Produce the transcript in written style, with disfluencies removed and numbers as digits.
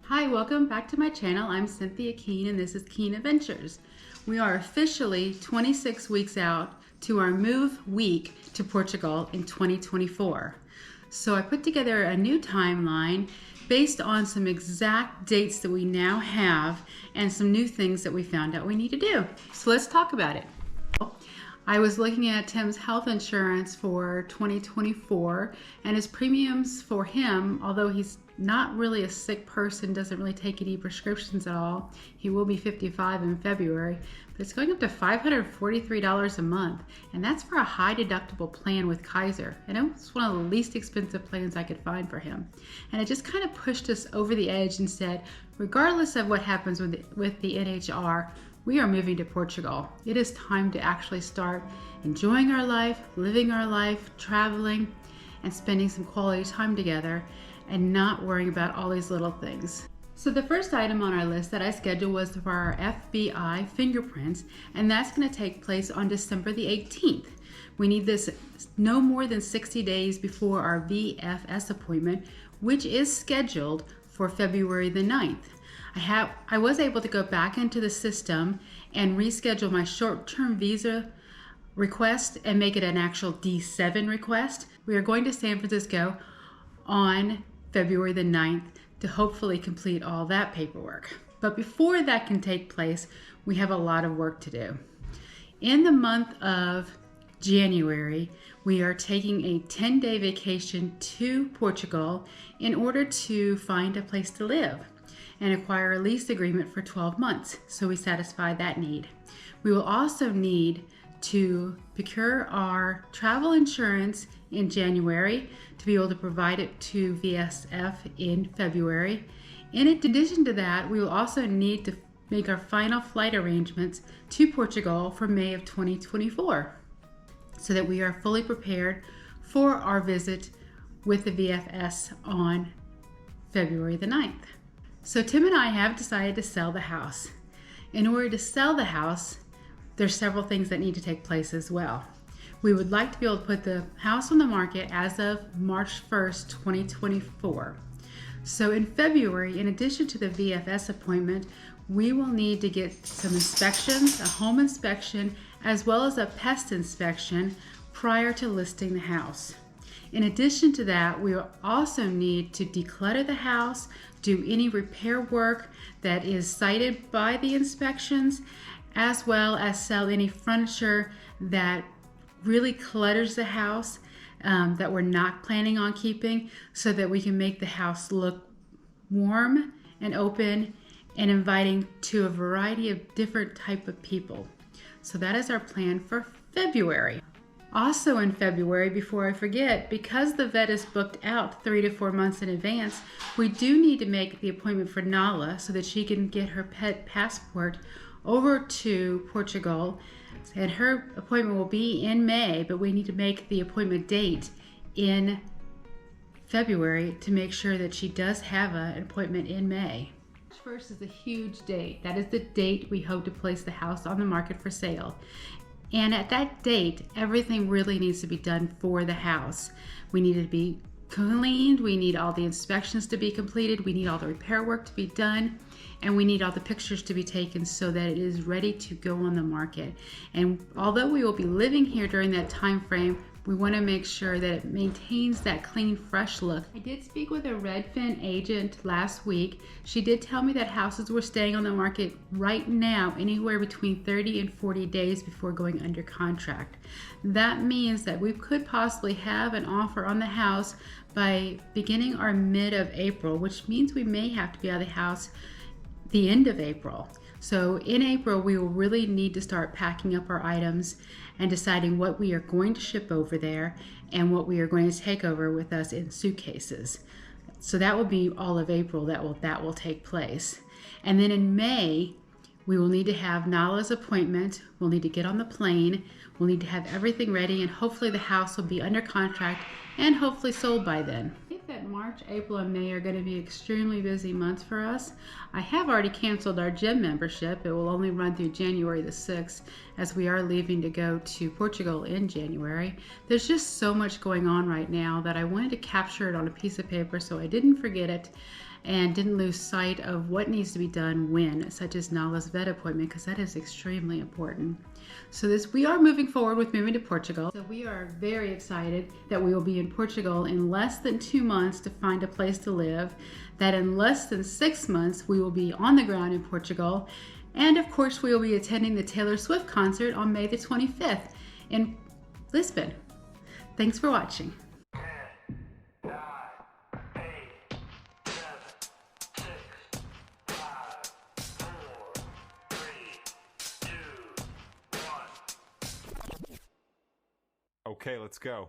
Hi, welcome back to my channel. I'm Cynthia Keene and this is Keene Adventures. We are officially 26 weeks out to our move week to Portugal in 2024. So I put together a new timeline based on some exact dates that we now have and some new things that we found out we need to do. So let's talk about it. I was looking at Tim's health insurance for 2024 and his premiums for him, although he's not really a sick person, doesn't really take any prescriptions at all. He will be 55 in February, but it's going up to $543 a month, and that's for a high deductible plan with Kaiser. And it was one of the least expensive plans I could find for him. And it just kind of pushed us over the edge and said, regardless of what happens with the NHR, we are moving to Portugal. It is time to actually start enjoying our life, living our life, traveling, and spending some quality time together and not worrying about all these little things. So the first item on our list that I scheduled was for our FBI fingerprints, and that's going to take place on December the 18th. We need this no more than 60 days before our VFS appointment, which is scheduled for February the 9th. I was able to go back into the system and reschedule my short-term visa request and make it an actual D7 request. We are going to San Francisco on February the 9th to hopefully complete all that paperwork. But before that can take place, we have a lot of work to do. In the month of January, we are taking a 10-day vacation to Portugal in order to find a place to live and acquire a lease agreement for 12 months, so we satisfy that need. We will also need to procure our travel insurance in January to be able to provide it to VSF in February. In addition to that, we will also need to make our final flight arrangements to Portugal for May of 2024 so that we are fully prepared for our visit with the VFS on February the 9th. So Tim and I have decided to sell the house. In order to sell the house, there's several things that need to take place as well. We would like to be able to put the house on the market as of March 1st, 2024. So in February, in addition to the VFS appointment, we will need to get some inspections, a home inspection, as well as a pest inspection prior to listing the house. In addition to that, we will also need to declutter the house, do any repair work that is cited by the inspections, as well as sell any furniture that really clutters the house that we're not planning on keeping, so that we can make the house look warm and open and inviting to a variety of different type of people. So that is our plan for February. Also in February, before I forget, because the vet is booked out 3 to 4 months in advance, we do need to make the appointment for Nala so that she can get her pet passport over to Portugal. And her appointment will be in May, but we need to make the appointment date in February to make sure that she does have an appointment in May. March 1st is a huge date. That is the date we hope to place the house on the market for sale. And at that date, everything really needs to be done for the house. We need it to be cleaned, we need all the inspections to be completed, we need all the repair work to be done, and we need all the pictures to be taken so that it is ready to go on the market. And although we will be living here during that time frame, we want to make sure that it maintains that clean, fresh look. I did speak with a Redfin agent last week. She did tell me that houses were staying on the market right now anywhere between 30 and 40 days before going under contract. That means that we could possibly have an offer on the house by beginning or mid of April, which means we may have to be out of the house the end of April. So in April, we will really need to start packing up our items and deciding what we are going to ship over there and what we are going to take over with us in suitcases. So that will be all of April that will take place. And then in May, we will need to have Nala's appointment. We'll need to get on the plane. We'll need to have everything ready, and hopefully the house will be under contract and hopefully sold by then. I think that March, April, and May are going to be extremely busy months for us. I have already canceled our gym membership. It will only run through January the 6th, as we are leaving to go to Portugal in January. There's just so much going on right now that I wanted to capture it on a piece of paper so I didn't forget it. and didn't lose sight of what needs to be done when, such as Nala's vet appointment, because that is extremely important. So we are moving forward with moving to Portugal. So we are very excited that we will be in Portugal in less than 2 months to find a place to live, that in less than 6 months we will be on the ground in Portugal, and of course we will be attending the Taylor Swift concert on May the 25th in Lisbon. Thanks for watching. Okay, let's go.